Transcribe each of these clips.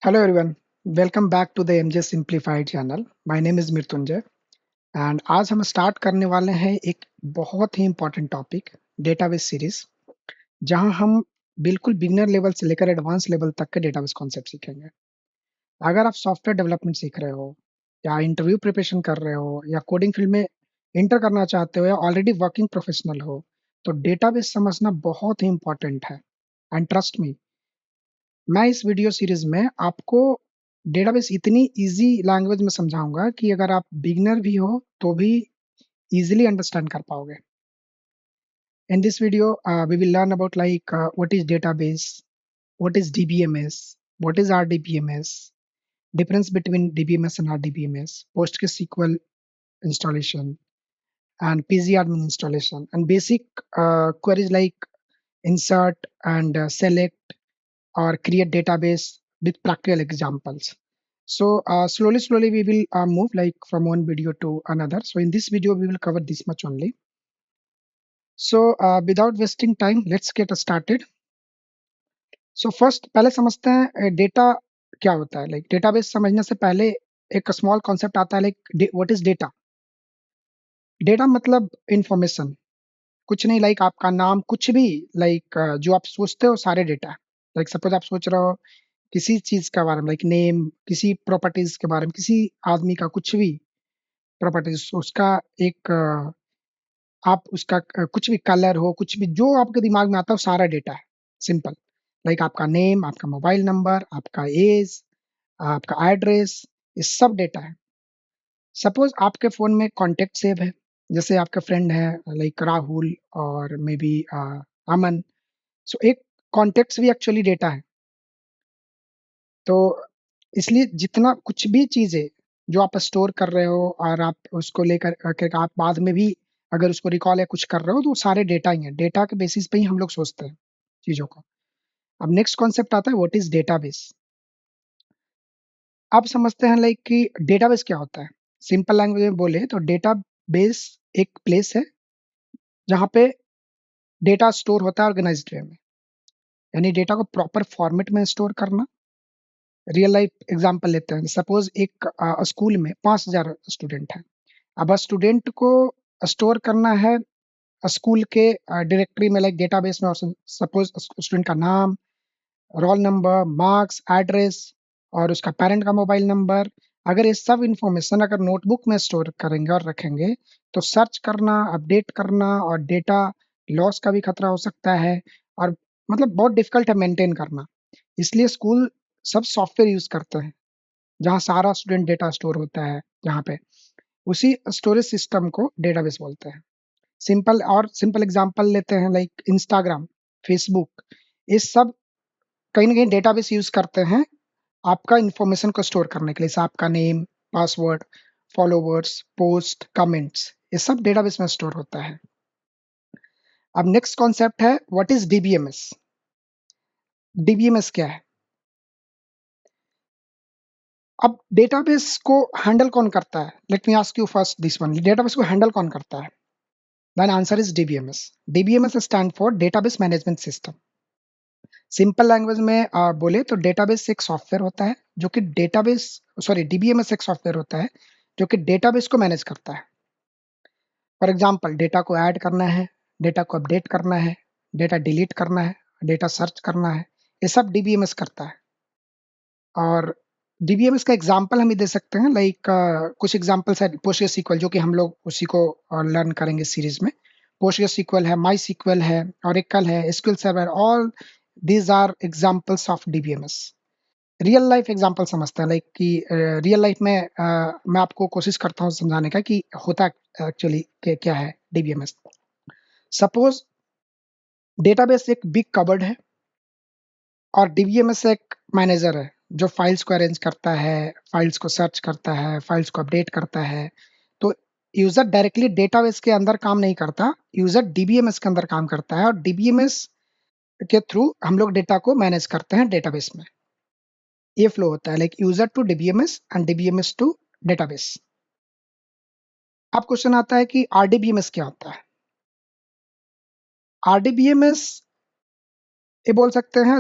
Hello everyone, welcome back to the MJ Simplified channel. My name is Mrityunjay and आज हम start करने वाले हैं एक बहुत ही इम्पोर्टेंट टॉपिक डेटाबेस सीरीज जहां हम बिल्कुल बिगिनर लेवल से लेकर एडवांस लेवल तक के डेटाबेस कॉन्सेप्ट सीखेंगे। अगर आप सॉफ्टवेयर डेवलपमेंट सीख रहे हो या इंटरव्यू प्रिपरेशन कर रहे हो या कोडिंग फील्ड में इंटर करना चाहते हो या ऑलरेडी वर्किंग प्रोफेशनल हो तो डेटाबेस समझना बहुत ही इम्पोर्टेंट है। एंड ट्रस्ट मी, मैं इस वीडियो सीरीज में आपको डेटाबेस इतनी इजी लैंग्वेज में समझाऊंगा कि अगर आप बिगिनर भी हो तो भी इजीली अंडरस्टैंड कर पाओगे। In this video we will learn about what is database, what is DBMS, what is RDBMS, difference between DBMS and RDBMS, PostgreSQL installation and pgadmin installation, and basic queries like insert and select or create database with practical examples. So slowly we will move like from one video to another. So in this video we will cover this much only. So without wasting time, let's get started. So first पहले समझते हैं data क्या होता है। Like database समझने से पहले एक स्मॉल कॉन्सेप्ट आता है like what is data. Data मतलब इंफॉर्मेशन, कुछ नहीं। लाइक आपका नाम, कुछ भी, लाइक जो आप सोचते हो सारे डेटा। लाइक सपोज आप सोच रहे हो किसी चीज के बारे में, लाइक नेम, किसी प्रॉपर्टीज के बारे में, किसी आदमी का कुछ भी प्रॉपर्टीज, उसका एक आप उसका कुछ भी कलर हो, कुछ भी जो आपके दिमाग में आता है वो सारा डेटा है। सिंपल। लाइक आपका नेम, आपका मोबाइल नंबर, आपका एज, आपका एड्रेस, ये सब डेटा है। सपोज आपके फोन में कॉन्टेक्ट सेव है, जैसे आपके फ्रेंड है लाइक राहुल और मे बी अमन। सो एक कॉन्टेक्ट्स भी एक्चुअली डेटा है। तो इसलिए जितना कुछ भी चीज़ें जो आप स्टोर कर रहे हो और आप उसको लेकर के आप बाद में भी अगर उसको रिकॉल या कुछ कर रहे हो तो वो सारे डेटा ही हैं। डेटा के बेसिस पे ही हम लोग सोचते हैं चीज़ों को। अब नेक्स्ट कॉन्सेप्ट आता है व्हाट इज़ डेटाबेस। आप समझते हैं लाइक कि डेटाबेस क्या होता है। सिंपल लैंग्वेज में बोले तो डेटाबेस एक प्लेस है जहाँ पे डेटा स्टोर होता है ऑर्गेनाइज्ड वे में, यानी डेटा को प्रॉपर फॉर्मेट में स्टोर करना। रियल लाइफ एग्जांपल लेते हैं। सपोज एक स्कूल में 5000 स्टूडेंट हैं। अब स्टूडेंट को स्टोर करना है स्कूल के डायरेक्टरी में, लाइक डेटाबेस में। सपोज स्टूडेंट का नाम, रोल नंबर, मार्क्स, एड्रेस और उसका पेरेंट का मोबाइल नंबर। अगर ये सब इंफॉर्मेशन अगर नोटबुक में स्टोर करेंगे और रखेंगे तो सर्च करना, अपडेट करना और डेटा लॉस का भी खतरा हो सकता है, और मतलब बहुत डिफिकल्ट है मेंटेन करना। इसलिए स्कूल सब सॉफ्टवेयर यूज करते हैं जहाँ सारा स्टूडेंट डेटा स्टोर होता है। यहाँ पे उसी स्टोरेज सिस्टम को डेटाबेस बोलते हैं। सिंपल एग्जांपल लेते हैं लाइक इंस्टाग्राम, फेसबुक, ये सब कहीं ना कहीं डेटाबेस यूज करते हैं आपका इंफॉर्मेशन को स्टोर करने के लिए। जैसे आपका name, password, followers, post, comments, ये सब डेटाबेस में स्टोर होता है। अब नेक्स्ट कॉन्सेप्ट है व्हाट इज डीबीएमएस। डीबीएमएस क्या है? अब डेटाबेस को हैंडल कौन करता है? Let me ask you first this one, database को हैंडल कौन करता है? Then answer is DBMS. DBMS stand for database management system. Simple language में बोले तो डेटाबेस एक सॉफ्टवेयर होता है जो कि डेटाबेस, सॉरी, डीबीएमएस एक सॉफ्टवेयर होता है जो कि डेटाबेस को मैनेज करता है। फॉर एग्जांपल डेटा को ऐड करना है, डेटा को अपडेट करना है, डेटा डिलीट करना है, डेटा सर्च करना है, ये सब डीबीएमएस करता है। और डीबीएमएस का एग्जांपल हम ये दे सकते हैं लाइक कुछ एग्जांपल्स है पोस्टग्रेसक्यूएल, जो कि हम लोग उसी को लर्न करेंगे सीरीज में। पोस्टग्रेसक्यूएल है, माई है, ओरेकल है, SQL server, all these are examples of DBMS. Real life example समझते हैं लाइक कि रियल लाइफ में मैं आपको कोशिश करता हूँ समझाने का कि होता एक्चुअली क्या है डीबीएमएस। सपोज डेटाबेस एक बिग कबर्ड है और डीबीएमएस एक मैनेजर है जो फाइल्स को अरेंज करता है, फाइल्स को सर्च करता है, फाइल्स को अपडेट करता है। तो यूजर डायरेक्टली डेटाबेस के अंदर काम नहीं करता, यूजर डीबीएमएस के अंदर काम करता है और डीबीएमएस के थ्रू हम लोग डेटा को मैनेज करते हैं डेटाबेस में। ये फ्लो होता है like user to DBMS and DBMS to database. अब क्वेश्चन आता है कि आरडीबीएमएस क्या होता है? आरडीबीएमएस ये बोल सकते हैं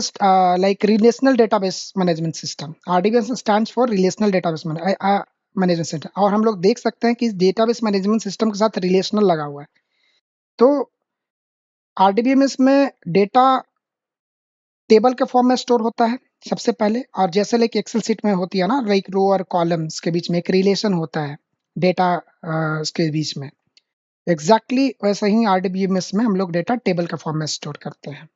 like relational database management system. RDBS stands for relational database management system. और हम लोग देख सकते हैं कि इस डेटाबेस मैनेजमेंट सिस्टम के साथ रिलेशनल लगा हुआ है। तो आरडीबीएमएस में डेटा टेबल के फॉर्म में स्टोर होता है सबसे पहले, और जैसे लाइक एक्सेल शीट में होती है ना, लाइक रो और कॉलम्स के बीच में एक रिलेशन होता है डेटा के बीच में, एग्जैक्टली वैसे ही आरडीबीएमएस में हम लोग डेटा टेबल के फॉर्म में स्टोर करते हैं।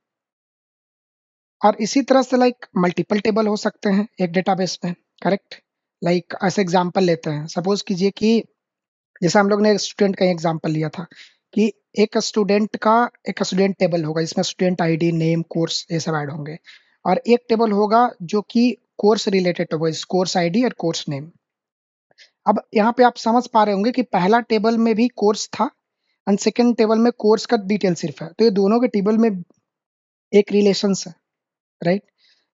और इसी तरह से लाइक मल्टीपल टेबल हो सकते हैं एक डेटाबेस में, करेक्ट। लाइक ऐसे एग्जांपल लेते हैं, सपोज कीजिए कि जैसे हम लोग ने स्टूडेंट का एग्जांपल लिया था कि एक स्टूडेंट टेबल होगा जिसमें स्टूडेंट आईडी, नेम, कोर्स ये सब ऐड होंगे। और एक टेबल होगा जो कि कोर्स रिलेटेड होगा, कोर्स आईडी और कोर्स नेम। अब यहाँ पे आप समझ पा रहे होंगे कि पहला टेबल में भी कोर्स था एंड सेकंड टेबल में कोर्स का डिटेल सिर्फ है, तो ये दोनों के टेबल में एक रिलेशन है, राइट।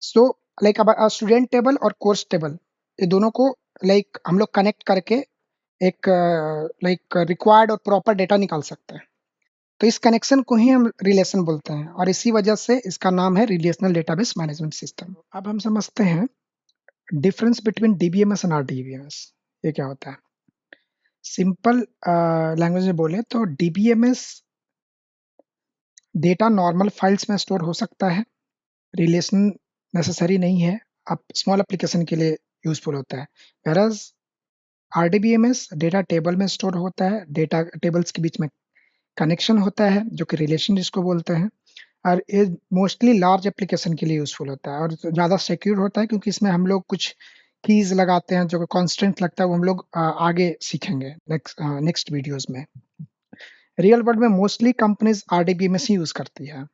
सो लाइक अब स्टूडेंट टेबल और कोर्स टेबल, ये दोनों को लाइक हम लोग कनेक्ट करके एक लाइक रिक्वायर्ड और प्रॉपर डेटा निकाल सकते हैं। तो इस कनेक्शन को ही हम रिलेशन बोलते हैं, और इसी वजह से इसका नाम है रिलेशनल डेटाबेस मैनेजमेंट सिस्टम। अब हम समझते हैं difference between DBMS and RDBMS, ये क्या होता है। सिंपल लैंग्वेज में बोले तो डीबीएमएस डेटा नॉर्मल फाइल्स में स्टोर हो सकता है, रिलेशन नेसेसरी नहीं है, अब स्मॉल एप्लीकेशन के लिए यूजफुल होता है। वेयरएज आरडीबीएमएस डेटा टेबल में स्टोर होता है, डेटा टेबल्स के बीच में कनेक्शन होता है जो कि रिलेशन जिसको बोलते हैं, और ये मोस्टली लार्ज एप्लीकेशन के लिए यूजफुल होता है और ज़्यादा सिक्योर होता है, क्योंकि इसमें हम लोग कुछ कीज लगाते हैं जो कि कॉन्स्टेंट लगता है, वो हम लोग आगे सीखेंगे नेक्स्ट वीडियोस में। रियल वर्ल्ड में मोस्टली कंपनीज आरडीबीएमएस ही यूज करती है।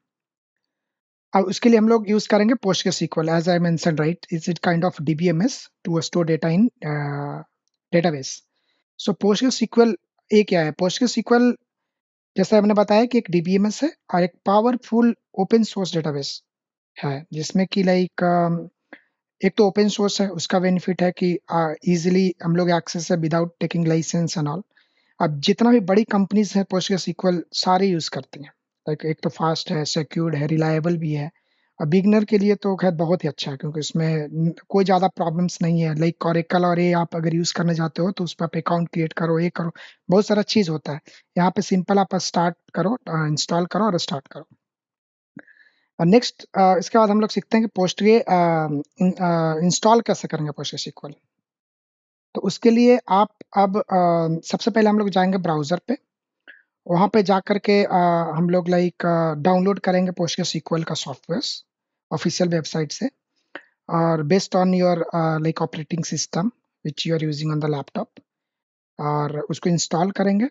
अब उसके लिए हम लोग यूज करेंगे PostgreSQL, as I mention, right, is it kind of DBMS to store data in database. So PostgreSQL ये क्या है? PostgreSQL जैसे हमने बताया कि एक डीबीएमएस है और एक पावरफुल ओपन सोर्स डेटाबेस है, जिसमें कि लाइक एक तो ओपन सोर्स है, उसका बेनिफिट है कि इजीली हम लोग एक्सेस है without taking license and all. अब जितना भी बड़ी कंपनीज है PostgreSQL सारे यूज करती हैं। लाइक एक तो फास्ट है, सिक्योर्ड है, रिलायबल भी है। और बिगनर के लिए तो खैर बहुत ही अच्छा है, क्योंकि इसमें कोई ज़्यादा प्रॉब्लम्स नहीं है। लाइक ओरेकल और ये आप अगर यूज़ करने जाते हो तो उस पर आप अकाउंट क्रिएट करो, ये करो, बहुत सारा चीज़ होता है। यहाँ पे सिंपल आप स्टार्ट करो, इंस्टॉल करो और स्टार्ट करो। और नेक्स्ट इसके बाद हम लोग सीखते हैं कि इंस्टॉल कैसे करेंगे PostgreSQL। तो उसके लिए आप अब सबसे पहले हम लोग जाएंगे ब्राउज़र पे, वहाँ पे जा कर के हम लोग लाइक डाउनलोड करेंगे PostgreSQL का सॉफ्टवेयर्स ऑफिशियल वेबसाइट से, और based on your like operating system which you are using on the laptop, और उसको इंस्टॉल करेंगे।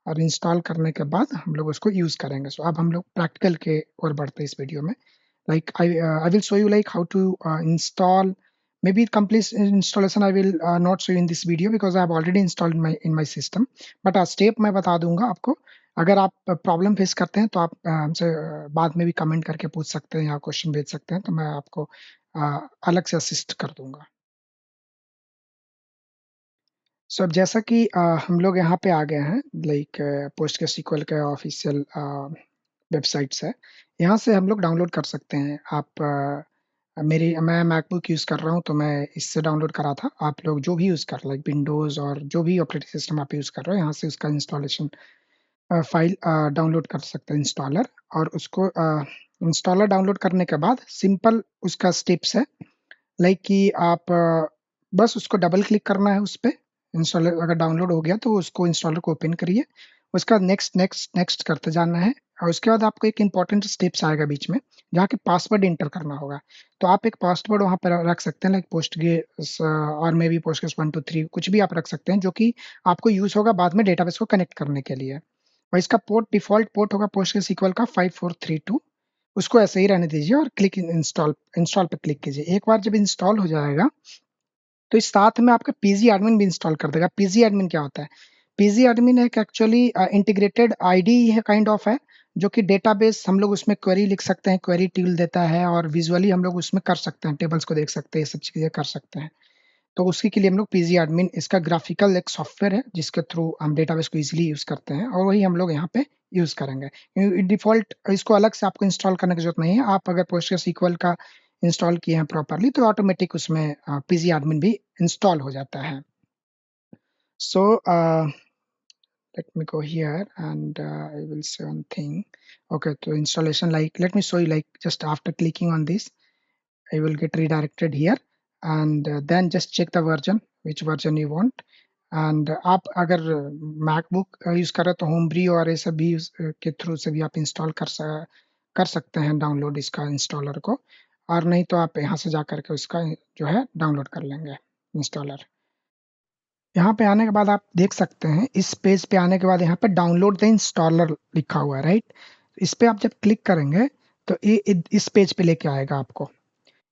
और इंस्टॉल करने के बाद हम लोग उसको यूज़ करेंगे। सो अब हम लोग प्रैक्टिकल के ओर बढ़ते हैं इस वीडियो में। Like I will show you like how to install, maybe complete installation I will not show you in this video because I have already installed in my system, but step मैं बता दूंगा आपको। अगर आप problem face करते हैं तो आप हमसे बाद में भी कमेंट करके पूछ सकते हैं या क्वेश्चन भेज सकते हैं, तो मैं आपको अलग से असिस्ट कर दूंगा। सो अब जैसा कि हम लोग यहाँ पे आ गए हैं, लाइक PostgreSQL के ऑफिशियल वेबसाइट्स है, यहाँ से हम लोग डाउनलोड कर सकते हैं। आप मैं मैकबुक यूज़ कर रहा हूँ तो मैं इससे डाउनलोड करा था। आप लोग जो भी यूज़ कर लाइक विंडोज़ और जो भी ऑपरेटिंग सिस्टम आप यूज़ कर रहे हो, यहाँ से उसका इंस्टॉलेशन फाइल डाउनलोड कर सकते हैं, इंस्टॉलर। और उसको इंस्टॉलर डाउनलोड करने के बाद सिंपल उसका स्टेप्स है, लाइक कि आप बस उसको डबल क्लिक करना है उस पे। इंस्टॉलर अगर डाउनलोड हो गया तो उसको इंस्टॉलर को ओपन करिए, उसका नेक्स्ट नेक्स्ट नेक्स्ट करते जाना है। और उसके बाद आपको एक इम्पोर्टेंट स्टेप्स आएगा बीच में, जहाँ के पासवर्ड इंटर करना होगा। तो आप एक पासवर्ड वहाँ पर रख सकते हैं, लाइक पोस्टग्रेस और मे बी पोस्टग्रेस 123 कुछ भी आप रख सकते हैं, जो कि आपको यूज़ होगा बाद में डेटाबेस को कनेक्ट करने के लिए। और इसका पोर्ट डिफ़ॉल्ट पोर्ट होगा PostgreSQL का 5432। उसको ऐसे ही रहने दीजिए और क्लिक इंस्टॉल इंस्टॉल पे क्लिक कीजिए। एक बार जब इंस्टॉल हो जाएगा तो इस साथ में आपका पीजी एडमिन भी इंस्टॉल कर देगा। पीजी एडमिन क्या होता है? पीजी एडमिन एक एक्चुअली इंटीग्रेटेड आईडी है, काइंड ऑफ है, जो कि डेटाबेस हम लोग उसमें क्वेरी लिख सकते हैं, क्वेरी टूल देता है, और विजुअली हम लोग उसमें कर सकते हैं, टेबल्स को देख सकते हैं, ये सब चीज़ें कर सकते हैं। तो उसी के लिए हम लोग पीजी एडमिन, इसका ग्राफिकल एक सॉफ्टवेयर है जिसके थ्रू हम डेटाबेस को इजीली यूज करते हैं, और वही हम लोग यहाँ पे यूज करेंगे। डिफॉल्ट इसको अलग से आपको इंस्टॉल करने की जरूरत नहीं है। आप अगर PostgreSQL का इंस्टॉल किए हैं प्रॉपरली तो ऑटोमेटिक उसमें पीजी एडमिन भी इंस्टॉल हो जाता है। सो let me go here and I will say one thing. Okay, so installation, like let me show you, like just after clicking on this I will get redirected here, and then just check the version, which version you want. And आप अगर MacBook use कर रहे हो तो होमब्री और ये सब भी के थ्रू से भी आप इंस्टॉल कर सकते हैं डाउनलोड इसका इंस्टॉलर को, और नहीं तो आप यहाँ से जा करके उसका जो है डाउनलोड कर लेंगे इंस्टॉलर। यहाँ पे आने के बाद आप देख सकते हैं, इस पेज पे आने के बाद यहाँ पे डाउनलोड द इंस्टॉलर लिखा हुआ है, राइट। इस पे आप जब क्लिक करेंगे तो ये इस पेज पे लेके आएगा आपको,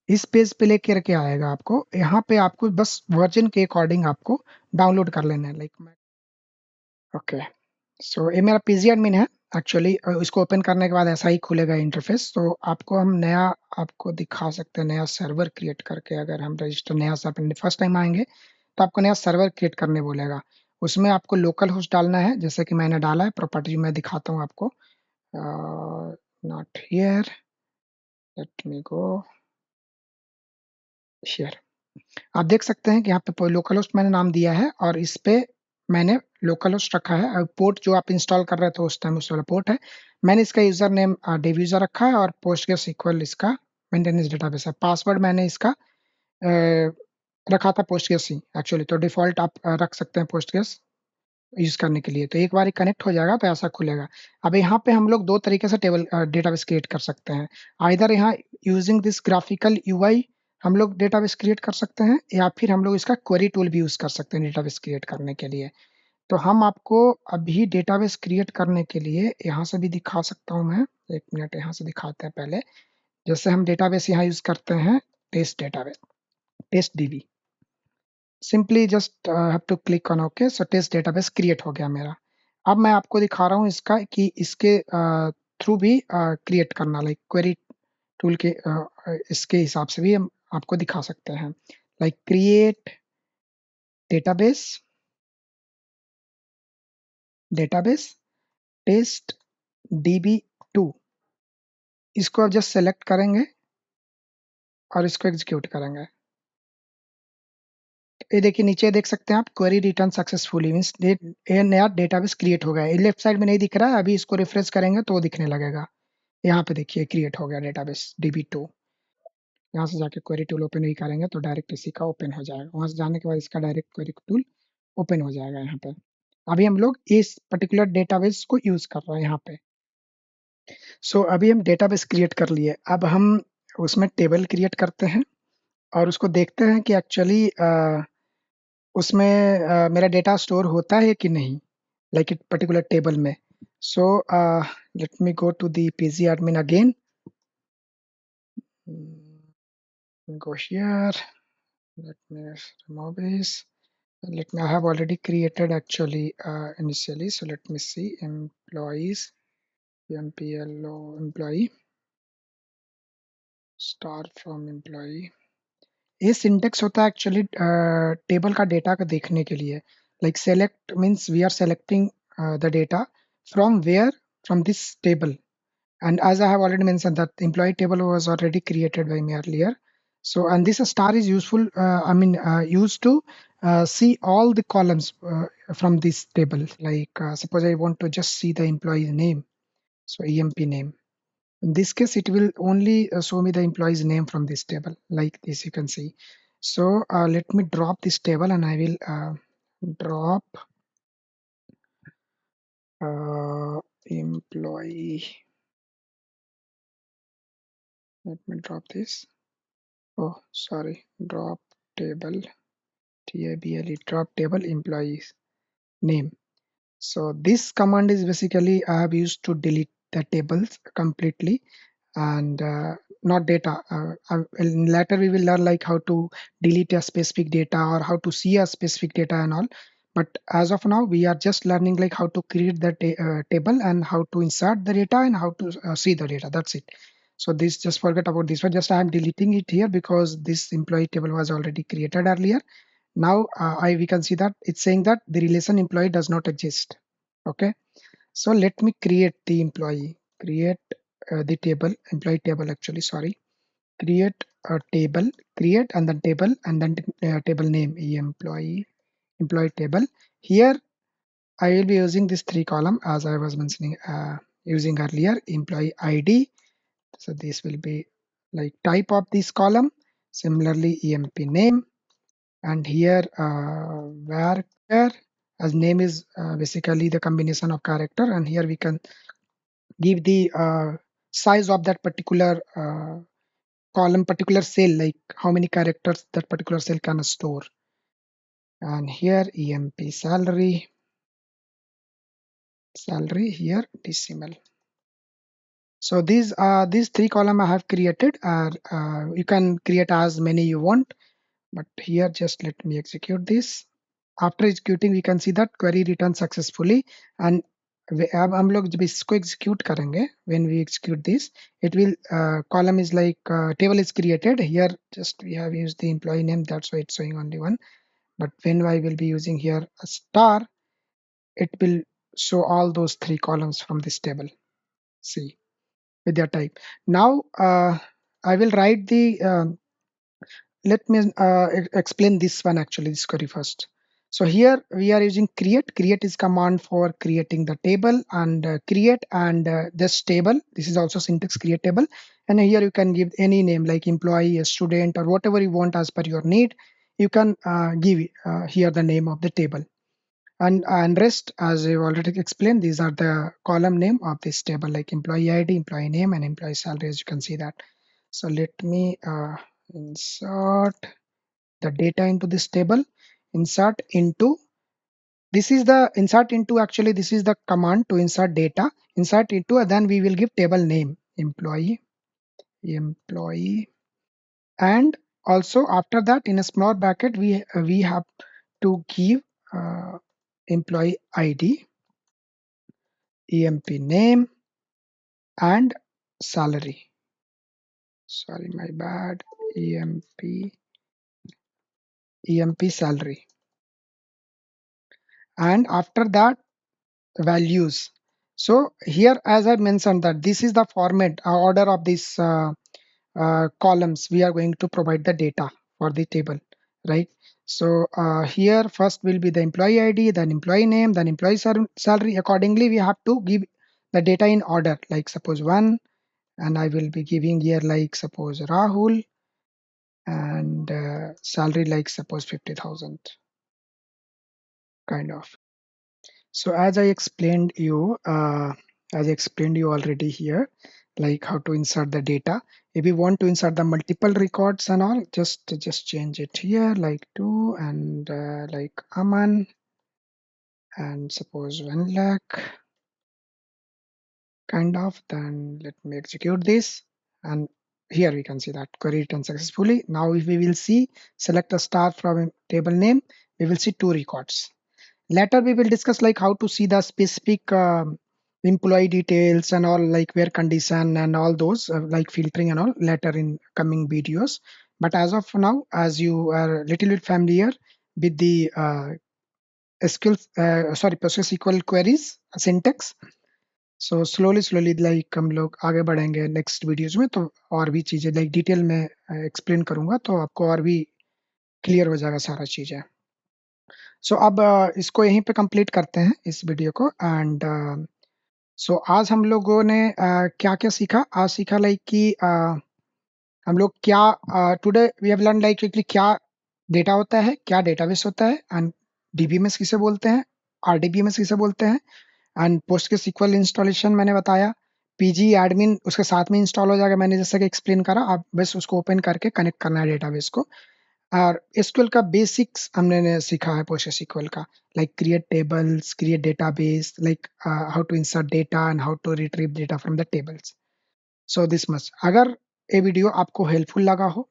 इस पेज पे लेकर के आएगा आपको। यहाँ पे आपको बस वर्जन के अकॉर्डिंग आपको डाउनलोड कर लेना है, लाइक मैं ओके। सो ये मेरा पीजी एडमिन है एक्चुअली। इसको ओपन करने के बाद ऐसा ही खुलेगा इंटरफेस। तो आपको हम नया आपको दिखा सकते हैं, नया सर्वर क्रिएट करके। अगर हम रजिस्टर नया सर्वर फर्स्ट टाइम आएंगे तो आपको नया सर्वर क्रिएट करने बोलेगा। उसमें आपको लोकल होस्ट डालना है, जैसे कि मैंने डाला है। प्रॉपर्टी मैं दिखाता हूँ आपको। Not here, late me go here. आप देख सकते हैं कि यहाँ पे लोकल होस्ट मैंने नाम दिया है, और इस पे मैंने लोकल होस्ट रखा है। और पोर्ट जो आप इंस्टॉल कर रहे थे उस टाइम उस वाला पोर्ट है। मैंने इसका यूजर नेम डेव यूजर रखा है, और PostgreSQL इसका मेंटेनेंस डेटाबेस है। पासवर्ड मैंने इसका रखा था Postgres ही एक्चुअली। तो डिफॉल्ट आप रख सकते हैं Postgres यूज करने के लिए। तो एक बार कनेक्ट हो जाएगा तो ऐसा खुलेगा। अब यहाँ पे हम लोग दो तरीके से टेबल डेटाबेस क्रिएट कर सकते हैं। आइदर यहाँ यूजिंग दिस ग्राफिकल यूआई हम लोग डेटाबेस क्रिएट कर सकते हैं, या फिर हम लोग इसका क्वेरी टूल भी यूज कर सकते हैं डेटाबेस क्रिएट करने के लिए। तो हम आपको अभी डेटाबेस क्रिएट करने के लिए यहाँ से भी दिखा सकता हूँ मैं। एक मिनट, यहाँ से दिखाते हैं पहले। जैसे हम डेटाबेस यहाँ यूज करते हैं test database, test DB. Simply just have to click on okay. So test database create हो गया मेरा। अब मैं आपको दिखा रहा हूँ इसका कि इसके थ्रू भी क्रिएट करना, लाइक क्वेरी टूल के इसके हिसाब से भी हम आपको दिखा सकते हैं। Like create database, database test db2, इसको आप जस्ट सेलेक्ट करेंगे और इसको एग्जीक्यूट करेंगे। ये देखिए नीचे देख सकते हैं आप, क्वेरी रिटर्न सक्सेसफुली, मींस ये नया डेटाबेस क्रिएट हो गया है। लेफ्ट साइड में नहीं दिख रहा है, अभी इसको रिफ्रेश करेंगे तो वो दिखने लगेगा। यहाँ पे देखिए क्रिएट हो गया डेटाबेस db2। यहाँ से जाके क्वेरी टूल ओपन नहीं करेंगे तो डायरेक्ट इसी का ओपन हो जाएगा। वहां से जाने के बाद इसका डायरेक्ट क्वेरी टूल ओपन हो जाएगा यहाँ पे। अभी हम लोग इस पर्टिकुलर डेटाबेस को यूज कर रहे हैं यहाँ पे। सो अभी हम डेटाबेस क्रिएट कर लिए। अब हम उसमें टेबल क्रिएट करते हैं और उसको देखते हैं कि एक्चुअली उसमें मेरा डेटा स्टोर होता है कि नहीं, लाइक इट पर्टिकुलर टेबल में। So let me go to the PG admin again, go here, let me remove this. Let me, I have already created actually initially. So let me see employees, mplo employee, start from employee। ये syntax होता है actually table का data को देखने के लिए। Like select means we are selecting the data from where, from this table. And as I have already mentioned that the employee table was already created by me earlier. So, and this star is useful, used to see all the columns from this table. Like suppose I want to just see the employee's name. So EMP name. In this case, it will only show me the employee's name from this table. Like this, you can see. So let me drop this table, and I will drop employee. Let me drop this. Oh, sorry, drop table, table, drop table employees name. So this command is basically I have used to delete the tables completely, and not data. Later we will learn like how to delete a specific data or how to see a specific data and all. But as of now, we are just learning like how to create the table and how to insert the data and how to see the data. That's it. So this, just forget about this one. Just I am deleting it here because this employee table was already created earlier. now we can see that it's saying that the relation employee does not exist. Okay, so let me create the employee, create the table, employee table actually, sorry, create a table, create and then table and then table name employee table. Here I will be using this 3 column as I was mentioning using earlier, employee ID. So this will be like type of this column, similarly emp name, and here where as name is basically the combination of character, and here we can give the size of that particular column, particular cell, like how many characters that particular cell can store. And here emp salary here decimal. So these 3 column I have created, are you can create as many you want, but here just let me execute this. After executing we can see that query returned successfully, and अब हम लोग जब इसको execute करेंगे, when we execute this, it will column is like table is created. Here just we have used the employee name, that's why it's showing only one. But when I will be using here a star, it will show all those 3 columns from this table. See, with their type. Now I will write the let me explain this one actually, this query first. So here we are using create. Create is command for creating the table, and create and this table. This is also syntax create table. And here you can give any name like employee, a student, or whatever you want as per your need. You can give here the name of the table. And rest, as I already explained, these are the column name of this table, like employee ID, employee name, and employee salary, as you can see that. So let me insert the data into this table. Insert into, this is the insert into, actually this is the command to insert data. Insert into, and then we will give table name employee, and also after that in a small bracket we have to give employee ID, emp name, and salary. Sorry, my bad. emp salary, and after that values. So here, as I mentioned, that this is the format order of these columns we are going to provide the data for the table, right? So here first will be the employee ID, then employee name, then employee salary. Accordingly we have to give the data in order, like suppose 1, and I will be giving here like suppose Rahul, and salary like suppose 50,000 kind of. So as I explained you already here, like how to insert the data. If you want to insert the multiple records and all, just change it here like 2, and like Aman, and suppose 1 lakh kind of. Then let me execute this, and here we can see that query returned successfully. Now if we will see, select a star from a table name, we will see 2 records. Later we will discuss like how to see the specific employee details and all, like where condition and all those like filtering and all, later in coming videos. But as of now, as you are a little bit familiar with the PostgreSQL queries syntax, so slowly like हम लोग आगे बढ़ेंगे next videos में, तो और भी चीजें like detail में एक्सप्लेन करूंगा, तो आपको और भी क्लियर हो जाएगा सारा चीजें. सो अब इसको यहीं पे कंप्लीट करते हैं इस वीडियो को. एंड सो आज हम लोगों ने क्या-क्या सीखा? आज सीखा लाइक कि हम लोग क्या today we have learn like कि क्या डेटा होता है, क्या डेटाबेस होता है, एंड डीबीएमएस किसे बोलते हैं, आरडीबीएमएस किसे बोलते हैं, एंड पोस्टग्रेसक्यूएल इंस्टॉलेशन मैंने बताया. पीजी एडमिन उसके साथ में इंस्टॉल हो जाएगा, मैंने जैसा कि एक्सप्लेन करा. आप बस उसको ओपन करके कनेक्ट करना है डेटाबेस को. और एसक्यूएल का बेसिक्स हमने सीखा है पोस्टग्रेसक्यूएल का, like create tables, create database, like how to insert data and how to retrieve data from the tables. So this much. अगर ये वीडियो आपको हेल्पफुल लगा हो,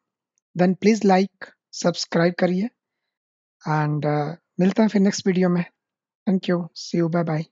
देन प्लीज लाइक, सब्सक्राइब करिए, एंड मिलते हैं फिर नेक्स्ट वीडियो में. Thank you, see you, bye bye.